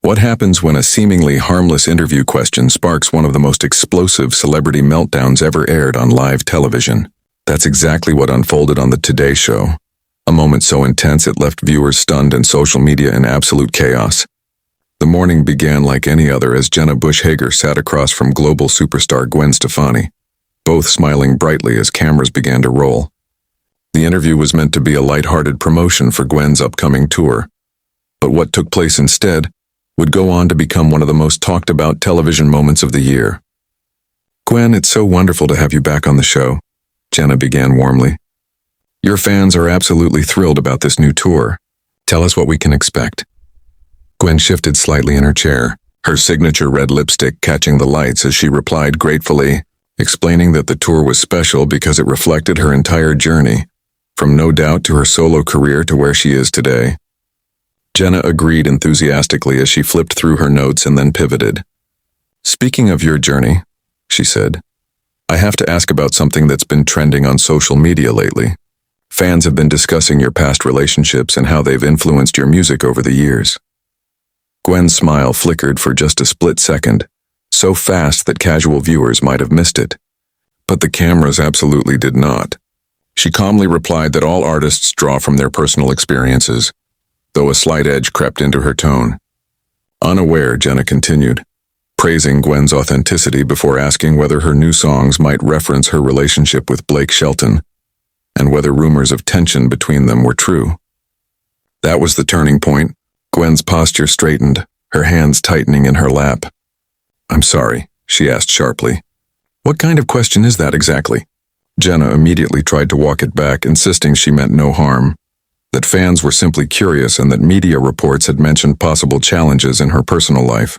What happens when a seemingly harmless interview question sparks one of the most explosive celebrity meltdowns ever aired on live television? That's exactly what unfolded on the Today Show. A moment so intense it left viewers stunned and social media in absolute chaos. The morning began like any other as Jenna Bush Hager sat across from global superstar Gwen Stefani, both smiling brightly as cameras began to roll. The interview was meant to be a lighthearted promotion for Gwen's upcoming tour. But what took place instead would go on to become one of the most talked about television moments of the year. "Gwen, it's so wonderful to have you back on the show," Jenna began warmly. "Your fans are absolutely thrilled about this new tour. Tell us what we can expect." Gwen shifted slightly in her chair, her signature red lipstick catching the lights as she replied gratefully, explaining that the tour was special because it reflected her entire journey, from No Doubt to her solo career to where she is today. Jenna agreed enthusiastically as she flipped through her notes and then pivoted. "Speaking of your journey," she said, "I have to ask about something that's been trending on social media lately. Fans have been discussing your past relationships and how they've influenced your music over the years." Gwen's smile flickered for just a split second, so fast that casual viewers might have missed it. But the cameras absolutely did not. She calmly replied that all artists draw from their personal experiences, though a slight edge crept into her tone. Unaware, Jenna continued, praising Gwen's authenticity before asking whether her new songs might reference her relationship with Blake Shelton, and whether rumors of tension between them were true. That was the turning point. Gwen's posture straightened, her hands tightening in her lap. "I'm sorry," she asked sharply. "What kind of question is that exactly?" Jenna immediately tried to walk it back, insisting she meant no harm, that fans were simply curious and that media reports had mentioned possible challenges in her personal life.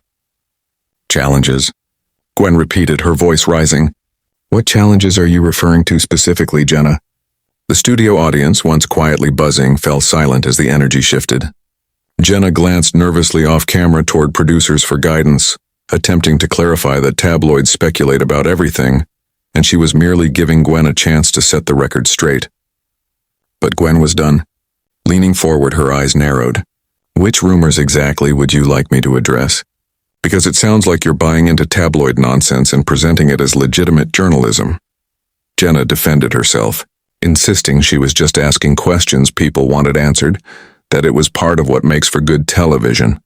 "Challenges?" Gwen repeated, her voice rising. "What challenges are you referring to specifically, Jenna?" The studio audience, once quietly buzzing, fell silent as the energy shifted. Jenna glanced nervously off camera toward producers for guidance, attempting to clarify that tabloids speculate about everything, and she was merely giving Gwen a chance to set the record straight. But Gwen was done. Leaning forward, her eyes narrowed. "Which rumors exactly would you like me to address? Because it sounds like you're buying into tabloid nonsense and presenting it as legitimate journalism." Jenna defended herself, insisting she was just asking questions people wanted answered, that it was part of what makes for good television.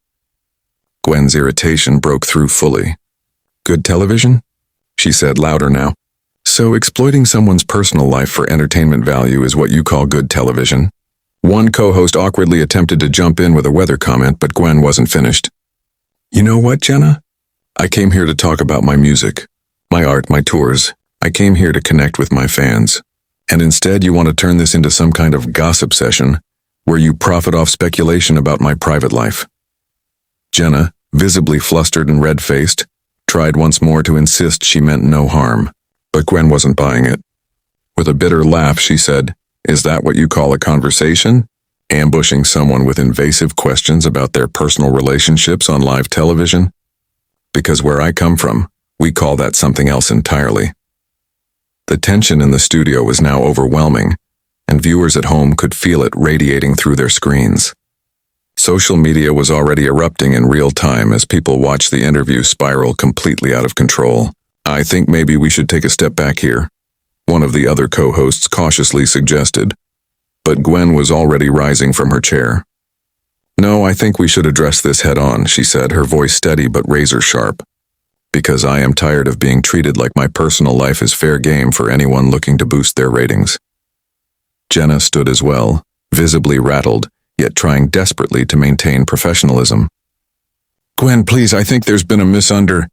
Gwen's irritation broke through fully. "Good television?" she said louder now. "So exploiting someone's personal life for entertainment value is what you call good television?" One co-host awkwardly attempted to jump in with a weather comment, but Gwen wasn't finished. "You know what, Jenna? I came here to talk about my music, my art, my tours. I came here to connect with my fans. And instead you want to turn this into some kind of gossip session where you profit off speculation about my private life." Jenna, visibly flustered and red-faced, tried once more to insist she meant no harm, but Gwen wasn't buying it. With a bitter laugh, she said, "Is that what you call a conversation? Ambushing someone with invasive questions about their personal relationships on live television? Because where I come from, we call that something else entirely." The tension in the studio was now overwhelming, and viewers at home could feel it radiating through their screens. Social media was already erupting in real time as people watched the interview spiral completely out of control. "I think maybe we should take a step back here," one of the other co-hosts cautiously suggested, but Gwen was already rising from her chair. "No, I think we should address this head-on," she said, her voice steady but razor-sharp, "because I am tired of being treated like my personal life is fair game for anyone looking to boost their ratings." Jenna stood as well, visibly rattled, yet trying desperately to maintain professionalism. "Gwen, please, I think there's been a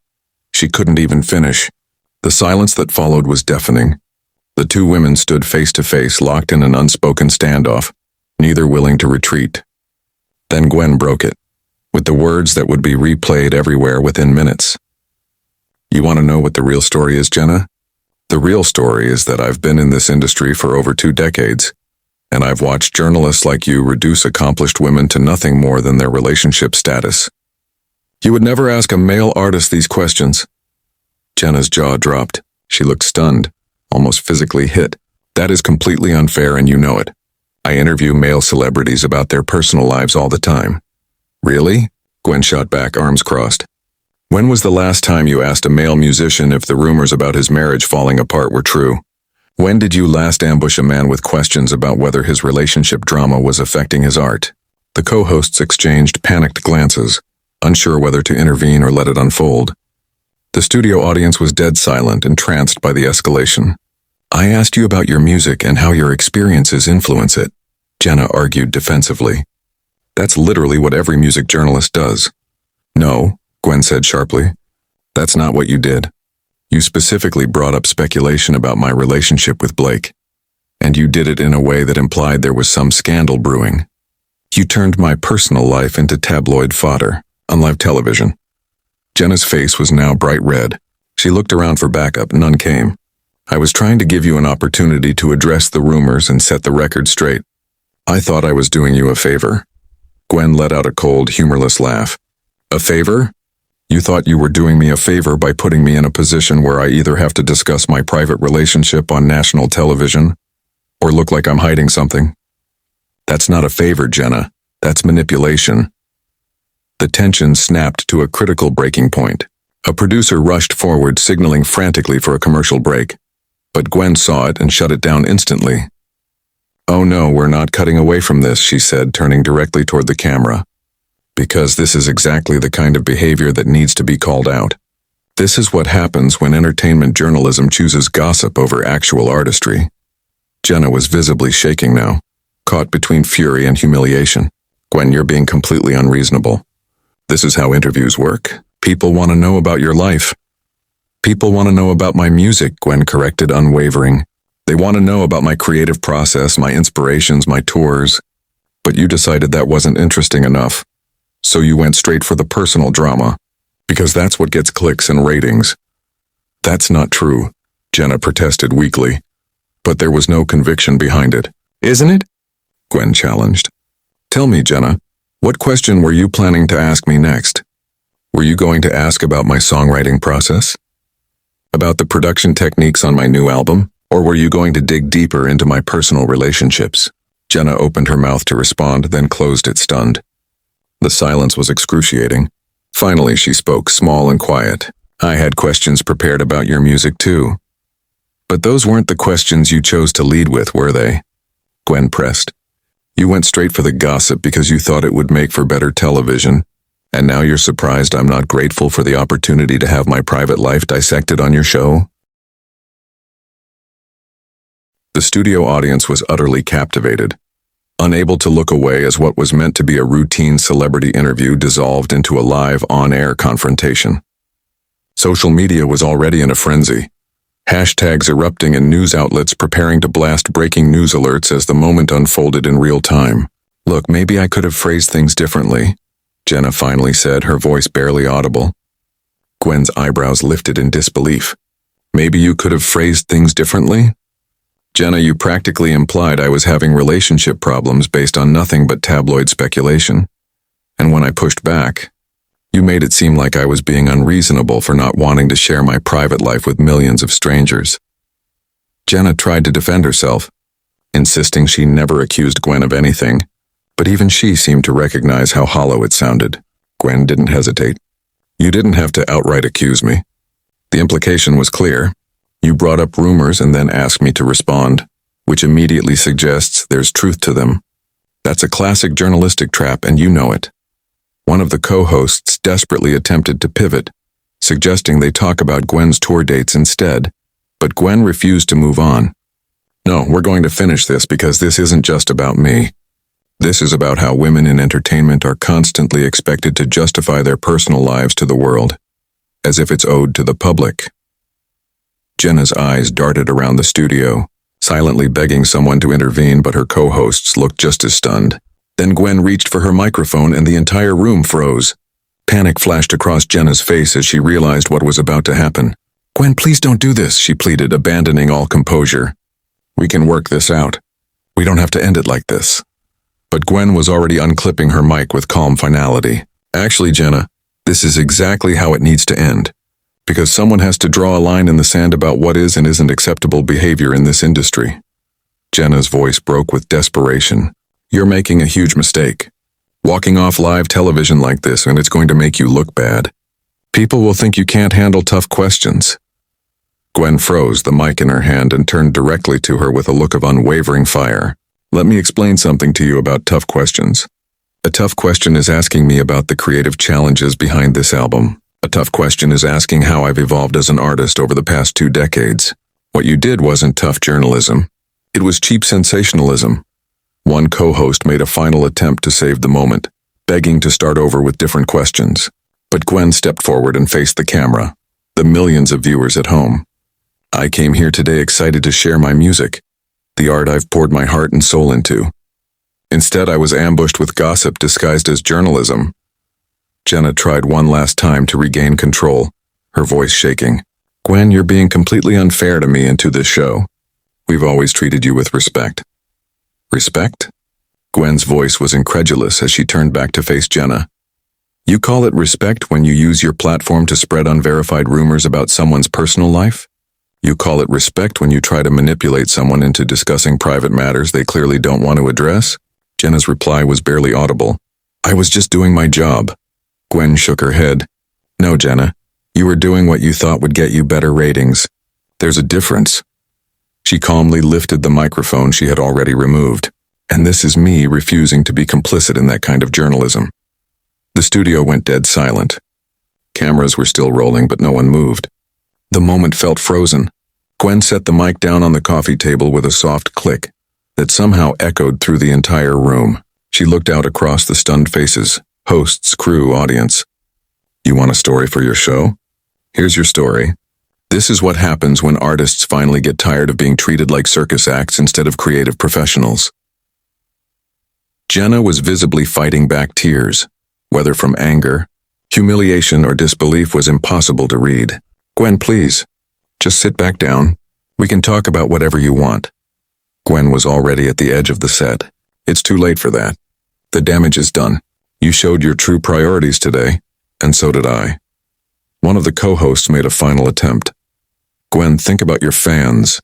She couldn't even finish. The silence that followed was deafening. The two women stood face to face, locked in an unspoken standoff, neither willing to retreat. Then Gwen broke it, with the words that would be replayed everywhere within minutes. "You want to know what the real story is, Jenna? The real story is that I've been in this industry for over 2 decades, and I've watched journalists like you reduce accomplished women to nothing more than their relationship status. You would never ask a male artist these questions." Jenna's jaw dropped. She looked stunned, almost physically hit. "That is completely unfair and you know it. I interview male celebrities about their personal lives all the time." "Really?" Gwen shot back, arms crossed. When was the last time you asked a male musician if the rumors about his marriage falling apart were true? When did you last ambush a man with questions about whether his relationship drama was affecting his art? The co-hosts exchanged panicked glances, unsure whether to intervene or let it unfold. The studio audience was dead silent, entranced by the escalation. I asked you about your music and how your experiences influence it, Jenna argued defensively. That's literally what every music journalist does. No, Gwen said sharply. That's not what you did. You specifically brought up speculation about my relationship with Blake. And you did it in a way that implied there was some scandal brewing. You turned my personal life into tabloid fodder on live television. Jenna's face was now bright red. She looked around for backup. None came. I was trying to give you an opportunity to address the rumors and set the record straight. I thought I was doing you a favor. Gwen let out a cold, humorless laugh. A favor? You thought you were doing me a favor by putting me in a position where I either have to discuss my private relationship on national television or look like I'm hiding something? That's not a favor, Jenna. That's manipulation. The tension snapped to a critical breaking point. A producer rushed forward, signaling frantically for a commercial break. But Gwen saw it and shut it down instantly. Oh no, we're not cutting away from this, she said, turning directly toward the camera. Because this is exactly the kind of behavior that needs to be called out. This is what happens when entertainment journalism chooses gossip over actual artistry. Jenna was visibly shaking now, caught between fury and humiliation. Gwen, you're being completely unreasonable. This is how interviews work. People want to know about your life. People want to know about my music, Gwen corrected, unwavering. They want to know about my creative process, my inspirations, my tours. But you decided that wasn't interesting enough. So you went straight for the personal drama, because that's what gets clicks and ratings. That's not true, Jenna protested weakly. But there was no conviction behind it. Isn't it? Gwen challenged. Tell me, Jenna, what question were you planning to ask me next? Were you going to ask about my songwriting process? About the production techniques on my new album? Or were you going to dig deeper into my personal relationships? Jenna opened her mouth to respond, then closed it, stunned. The silence was excruciating. Finally, she spoke, small and quiet. I had questions prepared about your music too. But those weren't the questions you chose to lead with, were they? Gwen pressed. You went straight for the gossip because you thought it would make for better television, and now you're surprised I'm not grateful for the opportunity to have my private life dissected on your show? The studio audience was utterly captivated, unable to look away as what was meant to be a routine celebrity interview dissolved into a live, on-air confrontation. Social media was already in a frenzy, hashtags erupting and news outlets preparing to blast breaking news alerts as the moment unfolded in real time. Look, maybe I could have phrased things differently, Jenna finally said, her voice barely audible. Gwen's eyebrows lifted in disbelief. Maybe you could have phrased things differently? Jenna, you practically implied I was having relationship problems based on nothing but tabloid speculation. And when I pushed back, you made it seem like I was being unreasonable for not wanting to share my private life with millions of strangers. Jenna tried to defend herself, insisting she never accused Gwen of anything, but even she seemed to recognize how hollow it sounded. Gwen didn't hesitate. You didn't have to outright accuse me. The implication was clear. You brought up rumors and then asked me to respond, which immediately suggests there's truth to them. That's a classic journalistic trap, and you know it. One of the co-hosts desperately attempted to pivot, suggesting they talk about Gwen's tour dates instead, but Gwen refused to move on. No, we're going to finish this because this isn't just about me. This is about how women in entertainment are constantly expected to justify their personal lives to the world, as if it's owed to the public. Jenna's eyes darted around the studio, silently begging someone to intervene, but her co-hosts looked just as stunned. Then Gwen reached for her microphone and the entire room froze. Panic flashed across Jenna's face as she realized what was about to happen. Gwen, please don't do this, she pleaded, abandoning all composure. We can work this out. We don't have to end it like this. But Gwen was already unclipping her mic with calm finality. Actually, Jenna, this is exactly how it needs to end. Because someone has to draw a line in the sand about what is and isn't acceptable behavior in this industry. Jenna's voice broke with desperation. You're making a huge mistake. Walking off live television like this, and it's going to make you look bad. People will think you can't handle tough questions. Gwen froze, the mic in her hand, and turned directly to her with a look of unwavering fire. Let me explain something to you about tough questions. A tough question is asking me about the creative challenges behind this album. A tough question is asking how I've evolved as an artist over the past 2 decades. What you did wasn't tough journalism. It was cheap sensationalism. One co-host made a final attempt to save the moment, begging to start over with different questions. But Gwen stepped forward and faced the camera, the millions of viewers at home. I came here today excited to share my music, the art I've poured my heart and soul into. Instead, I was ambushed with gossip disguised as journalism. Jenna tried one last time to regain control, her voice shaking. Gwen, you're being completely unfair to me and to this show. We've always treated you with respect. Respect? Gwen's voice was incredulous as she turned back to face Jenna. You call it respect when you use your platform to spread unverified rumors about someone's personal life? You call it respect when you try to manipulate someone into discussing private matters they clearly don't want to address? Jenna's reply was barely audible. I was just doing my job. Gwen shook her head. No, Jenna. You were doing what you thought would get you better ratings. There's a difference. She calmly lifted the microphone she had already removed. And this is me refusing to be complicit in that kind of journalism. The studio went dead silent. Cameras were still rolling, but no one moved. The moment felt frozen. Gwen set the mic down on the coffee table with a soft click that somehow echoed through the entire room. She looked out across the stunned faces, hosts, crew, audience. You want a story for your show? Here's your story. This is what happens when artists finally get tired of being treated like circus acts instead of creative professionals. Jenna was visibly fighting back tears. Whether from anger, humiliation, or disbelief was impossible to read. Gwen, please. Just sit back down. We can talk about whatever you want. Gwen was already at the edge of the set. It's too late for that. The damage is done. You showed your true priorities today, and so did I. One of the co-hosts made a final attempt. Gwen, think about your fans.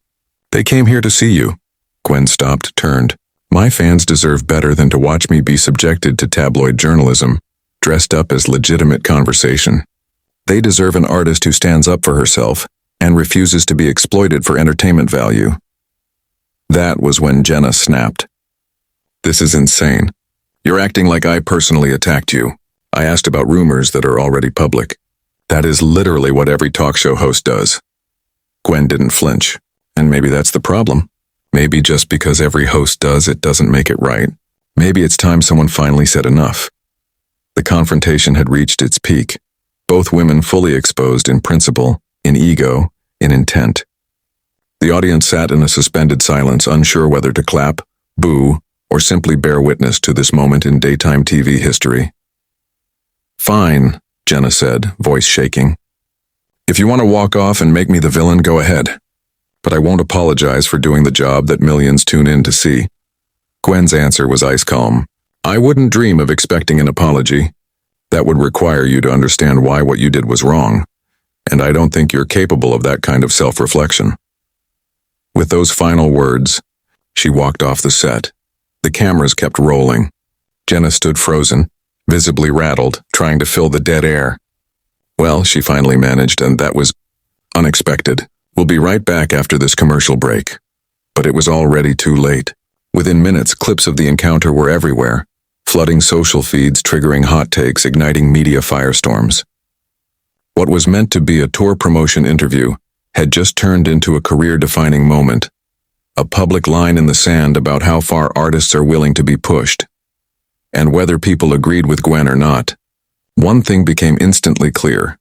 They came here to see you. Gwen stopped, turned. My fans deserve better than to watch me be subjected to tabloid journalism, dressed up as legitimate conversation. They deserve an artist who stands up for herself and refuses to be exploited for entertainment value. That was when Jenna snapped. This is insane. You're acting like I personally attacked you. I asked about rumors that are already public. That is literally what every talk show host does. Gwen didn't flinch, and maybe that's the problem. Maybe just because every host does it doesn't make it right. Maybe it's time someone finally said enough. The confrontation had reached its peak. Both women fully exposed in principle, in ego, in intent. The audience sat in a suspended silence, unsure whether to clap, boo, or simply bear witness to this moment in daytime TV history. Fine, Jenna said, voice shaking. If you want to walk off and make me the villain, go ahead. But I won't apologize for doing the job that millions tune in to see. Gwen's answer was ice calm. I wouldn't dream of expecting an apology. That would require you to understand why what you did was wrong, and I don't think you're capable of that kind of self-reflection. With those final words, she walked off the set. The cameras kept rolling. Jenna stood frozen, visibly rattled, trying to fill the dead air. Well, she finally managed, and that was unexpected. We'll be right back after this commercial break. But it was already too late. Within minutes, clips of the encounter were everywhere, flooding social feeds, triggering hot takes, igniting media firestorms. What was meant to be a tour promotion interview had just turned into a career-defining moment, a public line in the sand about how far artists are willing to be pushed. And whether people agreed with Gwen or not, one thing became instantly clear.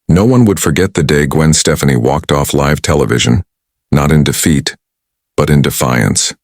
No one would forget the day Gwen Stefani walked off live television, not in defeat, but in defiance.